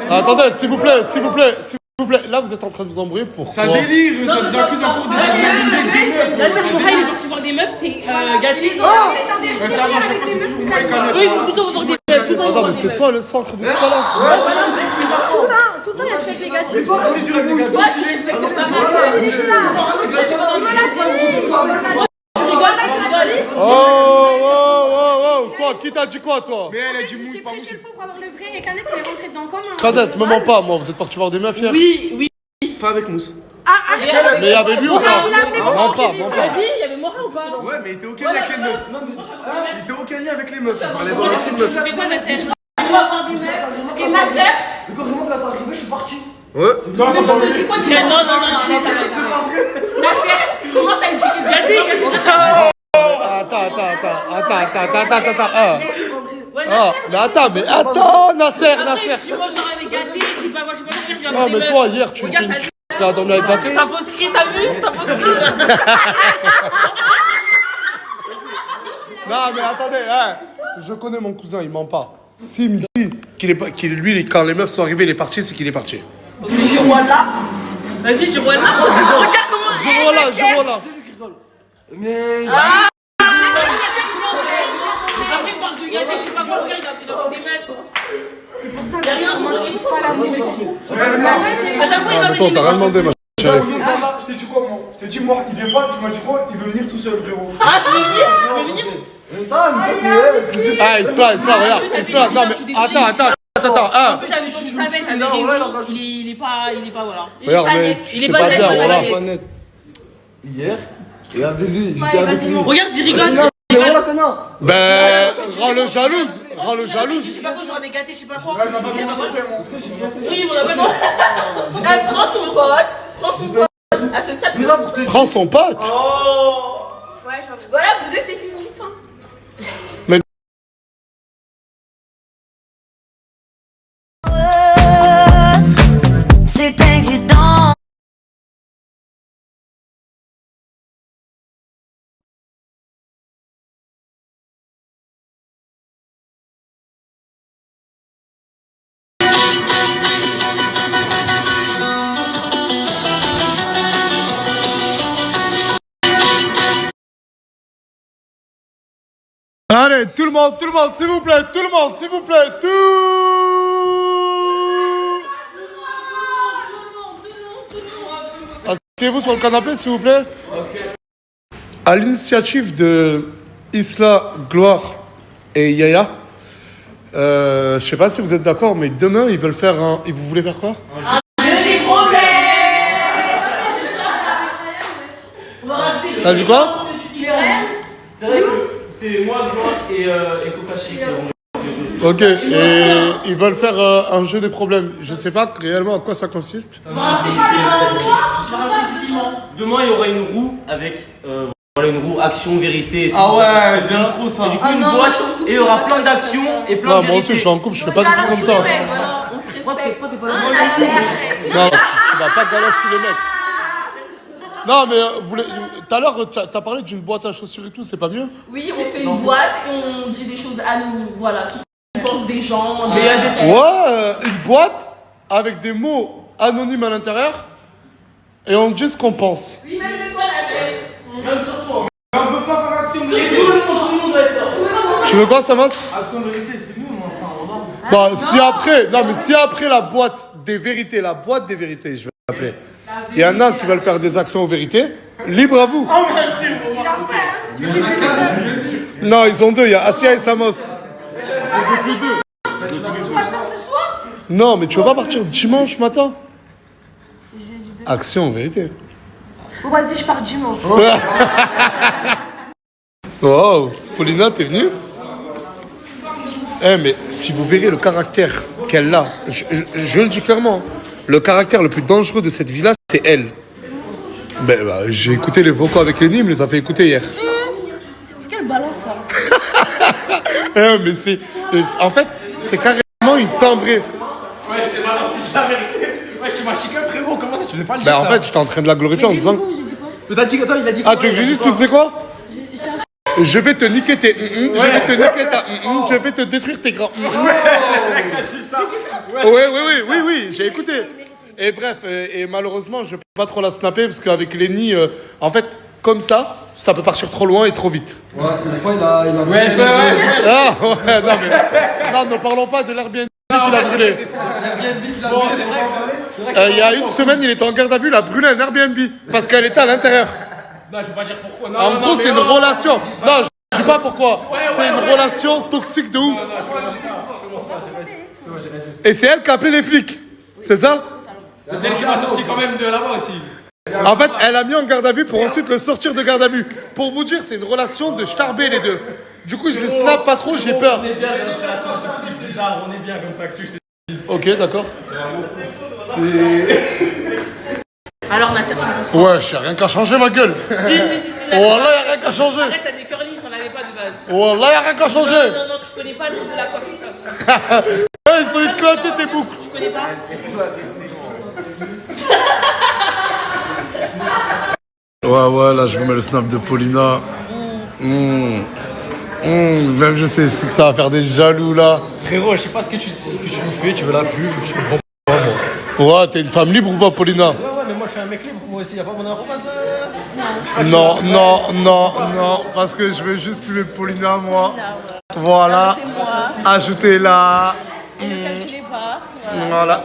Attendez, s'il vous plaît. Là, vous êtes en train de vous embrouiller. Pourquoi? Ça délire, ça nous accuse encore de Là, c'est pour des meufs, c'est gâté. Mais ça va, je sais pas si tu vois Eux, ils vont tout le temps voir des meufs, tout le temps Attends, voir mais des c'est meufs. toi le centre de tout ça là. Tout le temps, il y a des trucs négatifs. Oh, toi, qui t'a dit quoi, toi? Mais elle a dit mousse, J'ai pas pris mousse. chez le fou pour avoir le vrai et Canette il est rentré dedans comme un. Cadette, me mens pas, moi, vous êtes parti voir des meufs hier? Oui. Pas avec mousse. Mais il y avait lui ou pas? Non, pas. Vas-y, il y avait Mora ou pas? Ouais, mais il était au Kenya avec les meufs. Non, mais il était au Kenya avec les meufs. Il parlait pas avec les meufs. Tu fais quoi, ma sœur? Je vais avoir des meufs. Et ma sœur? Le gars, vraiment, quand ça arrivait, je suis parti. Ouais. Non, ça va. C'est quoi, c'est non, ma sœur, comment ça, une chicken gâtée? Attends. Mais attends, Nasser. Moi, j'aurais avec gâté, je sais pas quoi, dire. Non, mais toi, hier, tu me fais une crise là, dans le gâté. Ça pose cri, t'as vu? Ça pose cri. Non, mais attendez, je connais mon cousin, il ment pas. S'il me dit lui, quand les meufs sont arrivées, il est parti, c'est qu'il est parti. Je vois là. Vas-y, je vois là. Regarde comment. Je vois là. Mais. Après, il parle de gâté, je sais pas quoi, regarde, il a pris des meufs. C'est pour ça que moi je trouve pas la mousse aussi. À chaque fois, il Attends, t'as rien demandé, ma chérie. Je t'ai dit quoi, moi? Je t'ai dit, moi, il vient pas, tu m'as dit quoi? Il veut venir tout seul, frérot. Ah, je vais venir. Ah, Isla, regarde, Isla, non mais attends, attends. En plus, j'avais raison. Il est pas, voilà. Regarde, mais Il est c'est pas pas net, bien, il est pas voilà. net. Pas net. Hier, il avait lui, j'étais avec lui. Regarde, il rigole. Mais voilà, connard. Ben, rends-le jalouse. Rends-le Je jalouse. sais pas quoi, j'aurais gâté, je sais pas quoi. Oui, on a pas non. Prends son pote. À ce stade. Prends son pote. Ouais, voilà, vous deux, c'est fini. Fin. See things you don't. Allez, tout le monde, s'il vous plaît, tout. Asseyez-vous sur le canapé, s'il vous plaît. À l'initiative de Isla, Gloire et Yaya, je sais pas si vous êtes d'accord, mais demain, ils veulent faire un... Et vous voulez faire quoi? T'as dit quoi? C'est moi, et Coca Chic. Ok, et ils veulent faire un jeu des problèmes. Je sais pas réellement à quoi ça consiste. Demain, il y aura une roue avec une roue action, vérité. Ah ouais, j'aime trop ça. Du coup, une boîte, et il y aura plein d'actions et plein de vérités. Moi aussi, je suis en couple, je fais pas du tout comme ça. On se respecte. Non, tu vas pas galocher tous les mecs. Non, mais tout à l'heure, t'as parlé d'une boîte à chaussures et tout, c'est pas mieux? Oui, on fait une boîte et on dit des choses anonymes. Voilà, tout ce qu'on pense des gens. Ouais, une boîte avec des mots anonymes à l'intérieur et on dit ce qu'on pense. Oui, même de toi, la Même sur toi. Mais on peut pas faire action vérité. Tout le monde va être là. Tu veux quoi, Samas? Action vérité, c'est mieux, moi, ça, on a. Bah, si après la boîte des vérités, je vais l'appeler. Il y en a qui veulent faire des actions aux vérités. Libre à vous. Oh, merci, Non, ils ont deux. Il y a Asia et Samos. Non, mais tu veux pas partir dimanche matin? Action aux vérités. Bon, vas-y, je pars dimanche. Wow, Paulina, t'es venue? Eh, mais si vous verrez le caractère qu'elle a, je le dis clairement, le caractère le plus dangereux de cette villa, c'est elle. Ben, j'ai écouté les vocaux avec Lenny, il me les a fait écouter hier. C'est quelle balance ça? Mais c'est... En fait, c'est carrément une timbrée. Ouais, je t'ai balancé la vérité. Ouais, je te m'as chiqué, frérot. Comment ça, tu faisais pas le dire Ben, en ça? fait, j'étais en train de la glorifier en disant... T'as dit que toi, il a dit Ah, tu veux que je dise, tu sais quoi? Je vais te niquer tes je vais te niquer ta je vais te détruire tes grands Oui, j'ai écouté. Et bref, et malheureusement, je peux pas trop la snapper parce qu'avec Lenny, en fait, comme ça peut partir trop loin et trop vite. Ouais, une fois il a. Ouais. Ah, ouais, non, mais... Non, ne parlons pas de l'Airbnb qu'il a brûlé. Il y a une semaine, il était en garde à vue, il a brûlé un Airbnb parce qu'elle était à l'intérieur. Non, je vais pas dire pourquoi. Non, En gros, c'est une relation. Non, je sais pas pourquoi. C'est une relation toxique de ouf. Et c'est elle qui a appelé les flics. C'est ça? C'est elle qui m'a sorti quand même de là-bas aussi. En fait, elle a mis en garde à vue pour ensuite le sortir de garde à vue. Pour vous dire, c'est une relation de starbé les deux. Du coup, je les snap pas trop, j'ai peur. On est bien dans une relation toxique, bizarre. On est bien comme ça, que je te dis. Ok, d'accord. Alors, Nasser, tu penses quoi? Ouais, j'ai rien qu'à changer ma gueule. Si, Oh là, y'a rien qu'à changer. Arrête, t'as des curly, t'en avais pas de base. Oh là, y'a rien qu'à changer. Non, tu connais pas le nom de la coiffure. Ils sont éclatés tes boucles. Tu connais pas? Ouais, là, je vous mets le snap de Paulina. Même je sais, c'est que ça va faire des jaloux, là. Frérot, je sais pas ce que tu me fais, tu veux la pub, je comprends pas, moi. Ouais, t'es une femme libre ou pas, Paulina? Ouais, mais moi je suis un mec libre, moi aussi, y'a pas mon arrobase Non, parce que je veux juste plus Paulina, moi. Voilà. Ajoutez-la. Et ne calculez pas. Voilà.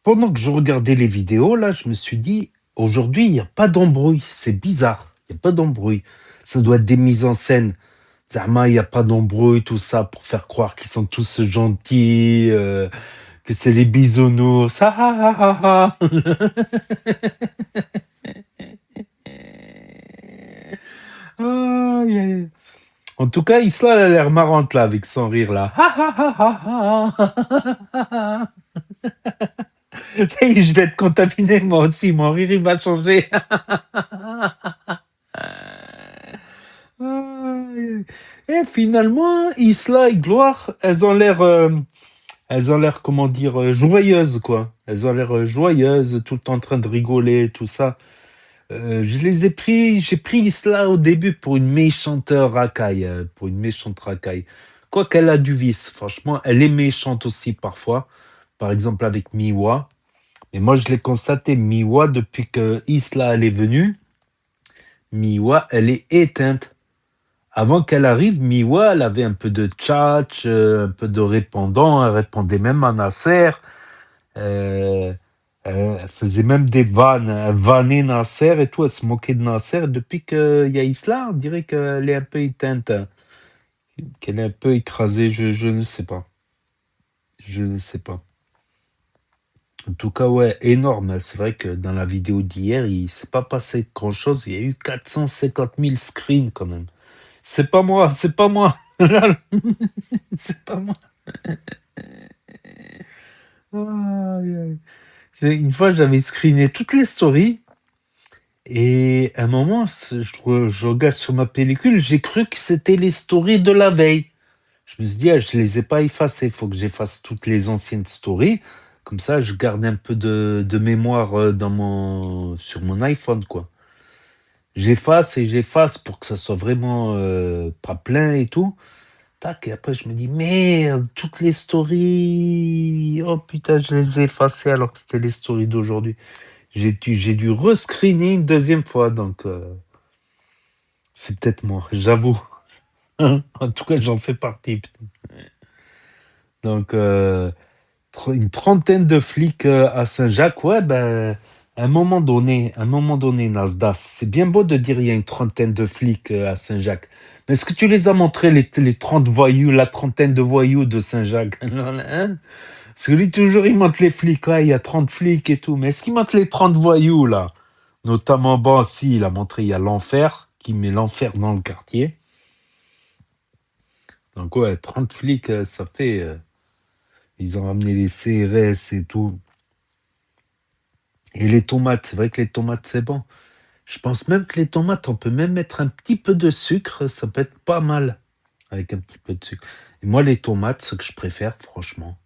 Pendant que je regardais les vidéos, là, je me suis dit, aujourd'hui, il n'y a pas d'embrouille. C'est bizarre, il n'y a pas d'embrouille. Ça doit être des mises en scène. Zama, il n'y a pas d'embrouille, tout ça, pour faire croire qu'ils sont tous gentils, que c'est les bisounours. Ah, ah, ah, ah, ah. Aïe, aïe. En tout cas, Isla, elle a l'air marrante, là, avec son rire, là. Ah, ah, ah, ah, ah, ah, ah. Ça y est, je vais être contaminé, moi aussi. Mon rire, il va changer. Et finalement, Isla et Gloire, elles ont l'air, comment dire, joyeuses, quoi. Elles ont l'air joyeuses, tout le temps en train de rigoler, tout ça. J'ai pris Isla au début pour une méchante racaille, Quoi qu'elle a du vice, franchement, elle est méchante aussi parfois. Par exemple avec Miwa. Mais moi, je l'ai constaté, Miwa, depuis que Isla, elle est venue, Miwa, elle est éteinte. Avant qu'elle arrive, Miwa, elle avait un peu de tchatch, un peu de répondant, elle répondait même à Nasser, elle faisait même des vannes, elle vannait Nasser et tout, elle se moquait de Nasser. Depuis qu'il y a Isla, on dirait qu'elle est un peu éteinte, qu'elle est un peu écrasée, je ne sais pas. Je ne sais pas. En tout cas, ouais, énorme. C'est vrai que dans la vidéo d'hier, il ne s'est pas passé grand-chose. Il y a eu 450 000 screens quand même. C'est pas moi, c'est pas moi. C'est pas moi. Aïe, aïe. Une fois, j'avais screené toutes les stories. Et à un moment, je regarde sur ma pellicule, j'ai cru que c'était les stories de la veille. Je me suis dit, ah, je les ai pas effacées. Il faut que j'efface toutes les anciennes stories. Comme ça, je garde un peu de mémoire sur mon iPhone, quoi. J'efface et j'efface pour que ça soit vraiment pas plein et tout. Tac, et après, je me dis, merde, toutes les stories. Oh putain, je les ai effacées alors que c'était les stories d'aujourd'hui. J'ai dû rescreener une deuxième fois, donc c'est peut-être moi, j'avoue. En tout cas, j'en fais partie. Putain. Donc, une trentaine de flics à Saint-Jacques, ouais, ben, à un moment donné, Nasdaq, c'est bien beau de dire il y a une trentaine de flics à Saint-Jacques, mais est-ce que tu les as montrés, les 30 voyous, la trentaine de voyous de Saint-Jacques, hein? Parce que lui, toujours, il montre les flics, ouais, il y a 30 flics et tout, mais est-ce qu'il montre les 30 voyous, là? Notamment, bon, si, il a montré, il y a l'enfer, qui met l'enfer dans le quartier. Donc, ouais, 30 flics, ça fait... Ils ont ramené les CRS et tout. Et les tomates, c'est vrai que les tomates, c'est bon. Je pense même que les tomates, on peut même mettre un petit peu de sucre, ça peut être pas mal, avec un petit peu de sucre. Et moi, les tomates, ce que je préfère, franchement,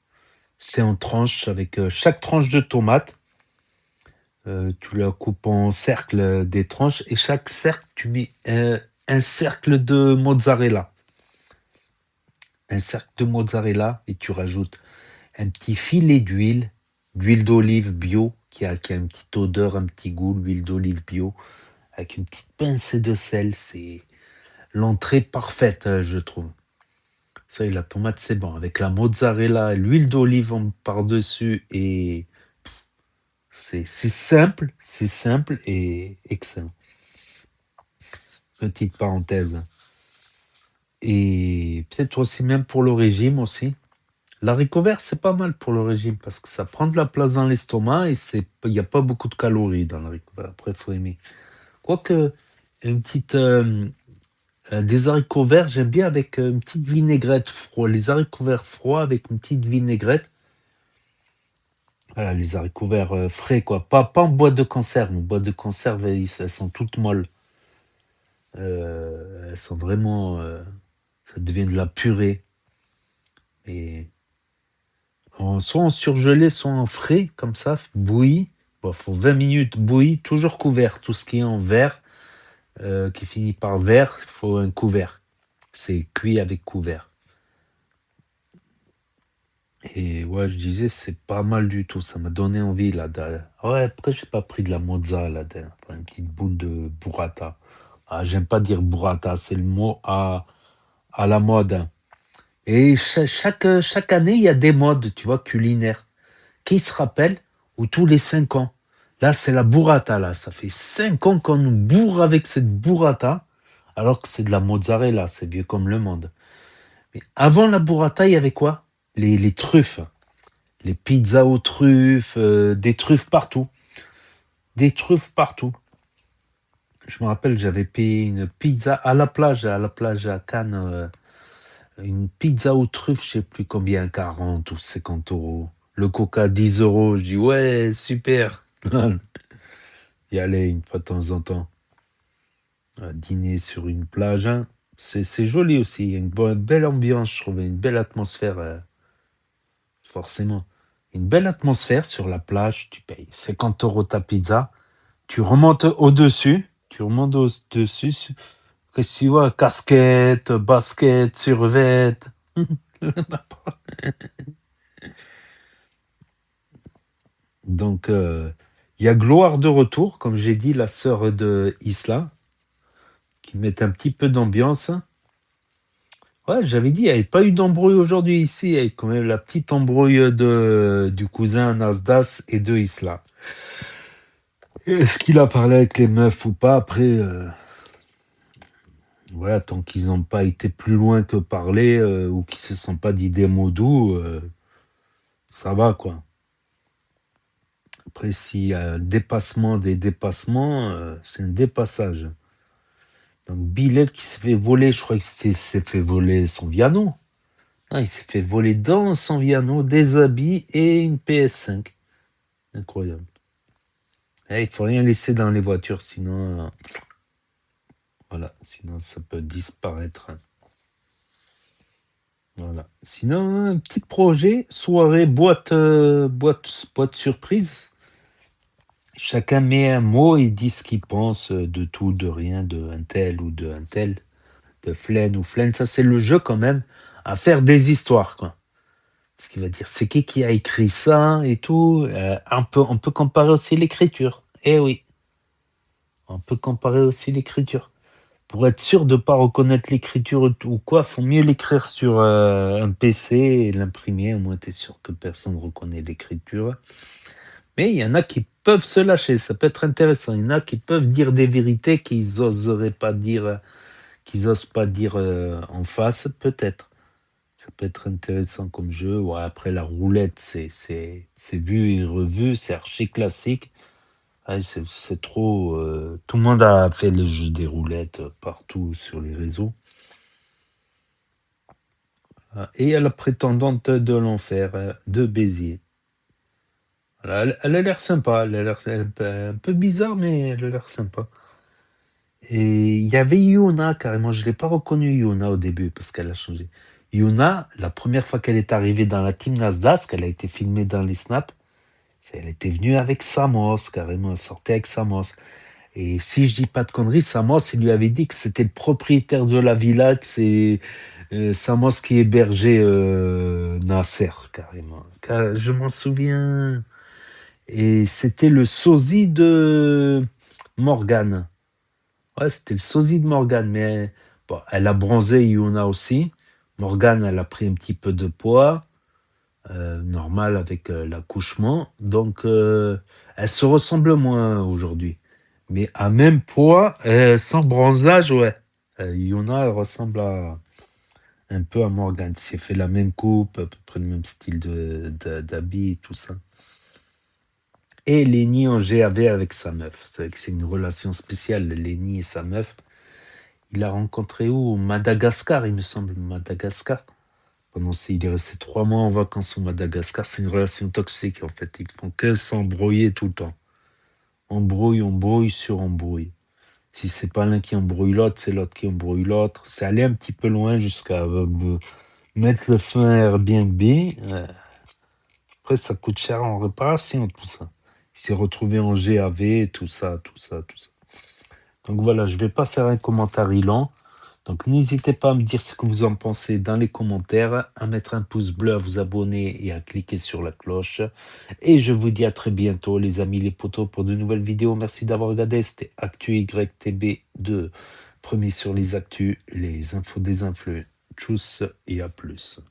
c'est en tranches, avec chaque tranche de tomate, tu la coupes en cercle des tranches, et chaque cercle, tu mets un cercle de mozzarella. Un cercle de mozzarella, et tu rajoutes un petit filet d'huile d'olive bio, qui a une petite odeur, un petit goût, l'huile d'olive bio, avec une petite pincée de sel. C'est l'entrée parfaite, je trouve. Ça, et la tomate, c'est bon. Avec la mozzarella, l'huile d'olive par-dessus, et c'est simple et excellent. Petite parenthèse. Et peut-être aussi même pour le régime aussi. L'haricot vert, c'est pas mal pour le régime parce que ça prend de la place dans l'estomac et il n'y a pas beaucoup de calories dans l'haricot vert. Après, il faut aimer. Quoique, une petite... des haricots verts, j'aime bien avec une petite vinaigrette froide. Les haricots verts froids avec une petite vinaigrette. Voilà, les haricots verts frais, quoi. Pas en boîte de conserve. En boîte de conserve, elles sont toutes molles. Elles sont vraiment... ça devient de la purée. Et... soit en surgelé, soit en frais, comme ça, bouilli. Bon, faut 20 minutes bouilli, toujours couvert. Tout ce qui est en verre, qui finit par verre, il faut un couvert. C'est cuit avec couvert. Et ouais, je disais, c'est pas mal du tout. Ça m'a donné envie, là. Ouais, pourquoi j'ai pas pris de la mozza, là, une petite boule de burrata. Ah, j'aime pas dire burrata, c'est le mot à la mode. Hein. Et chaque année, il y a des modes, tu vois, culinaires. Qui se rappelle, ou tous les 5 ans. Là, c'est la burrata, là. Ça fait 5 ans qu'on nous bourre avec cette burrata. alors que c'est de la mozzarella, c'est vieux comme le monde. Mais avant la burrata, il y avait quoi? Les truffes. Les pizzas aux truffes, des truffes partout. Des truffes partout. Je me rappelle, j'avais payé une pizza à la plage à Cannes. Une pizza aux truffes, je sais plus combien, 40 ou 50 euros. Le coca, 10 euros. Je dis, ouais, super. Y aller une fois de temps en temps. Dîner sur une plage, hein. C'est joli aussi. Il y a une belle ambiance, je trouve. Une belle atmosphère, forcément. Une belle atmosphère sur la plage. Tu payes 50 euros ta pizza. Tu remontes au-dessus. Qu'est-ce que tu vois? Casquette, basket, survêt. Donc, il y a Gloire de retour, comme j'ai dit, la sœur de Isla, qui met un petit peu d'ambiance. Ouais, j'avais dit, il n'y avait pas eu d'embrouille aujourd'hui ici. Il y avait quand même la petite embrouille du cousin Nasdas et de Isla. Est-ce qu'il a parlé avec les meufs ou pas? Après, voilà, tant qu'ils n'ont pas été plus loin que parler ou qu'ils se sont pas dit des mots doux, ça va, quoi. Après, s'il y a un dépassement des dépassements, c'est un dépassage. Donc, Bilal qui s'est fait voler, je crois qu'il s'est fait voler son Viano. Ah, il s'est fait voler dans son Viano des habits et une PS5. Incroyable. Il ne faut rien laisser dans les voitures, sinon, voilà, sinon ça peut disparaître. Voilà. Sinon, un petit projet, soirée, boîte surprise. Chacun met un mot et dit ce qu'il pense de tout, de rien, de un tel ou de un tel, de Flaine ou Flaine. Ça, c'est le jeu quand même, à faire des histoires, quoi. Ce qui va dire, c'est qui a écrit ça et tout. On peut comparer aussi l'écriture. Eh oui. On peut comparer aussi l'écriture. Pour être sûr de ne pas reconnaître l'écriture ou quoi, faut mieux l'écrire sur un PC et l'imprimer. Au moins, tu es sûr que personne ne reconnaît l'écriture. Mais il y en a qui peuvent se lâcher, ça peut être intéressant. Il y en a qui peuvent dire des vérités qu'ils n'oseraient pas dire, qu'ils n'osent pas dire en face, peut-être. Ça peut être intéressant comme jeu. Ouais, après, la roulette, c'est vu et revu, c'est archi classique. Ouais, c'est trop... tout le monde a fait le jeu des roulettes partout sur les réseaux. Et il y a la prétendante de l'enfer, de Béziers. Voilà, elle a l'air sympa, elle a l'air un peu bizarre, mais elle a l'air sympa. Et il y avait Yuna, carrément, je ne l'ai pas reconnue Yuna au début, parce qu'elle a changé. Yuna, la première fois qu'elle est arrivée dans la team Nasdaq, qu'elle a été filmée dans les snaps, elle était venue avec Samos, carrément, elle sortait avec Samos. Et si je dis pas de conneries, Samos, il lui avait dit que c'était le propriétaire de la villa, que c'est Samos qui hébergeait Nasser, carrément. Je m'en souviens. Et c'était le sosie de Morgane. Ouais, c'était le sosie de Morgane, mais bon, elle a bronzé, Yuna aussi. Morgane, elle a pris un petit peu de poids, normal avec l'accouchement. Donc, elle se ressemble moins aujourd'hui. Mais à même poids, sans bronzage, ouais. Yuna, elle ressemble un peu à Morgane. Si elle fait la même coupe, à peu près le même style d'habit et tout ça. Et Lenny en GAV avec sa meuf. C'est une relation spéciale, Lenny et sa meuf. Il l'a rencontré où? Au Madagascar, il me semble. Madagascar. Il est resté 3 mois en vacances au Madagascar. C'est une relation toxique, en fait. Ils font que s'embrouiller tout le temps. Embrouille sur embrouille. Si c'est pas l'un qui embrouille l'autre, c'est l'autre qui embrouille l'autre. C'est aller un petit peu loin jusqu'à mettre le feu à Airbnb. Après, ça coûte cher en réparation, tout ça. Il s'est retrouvé en GAV, tout ça. Donc voilà, je ne vais pas faire un commentaire long. Donc n'hésitez pas à me dire ce que vous en pensez dans les commentaires, à mettre un pouce bleu, à vous abonner et à cliquer sur la cloche. Et je vous dis à très bientôt, les amis, les potos, pour de nouvelles vidéos. Merci d'avoir regardé. C'était Actu YTB2, premier sur les actus, les infos des influx. Tchuss et à plus.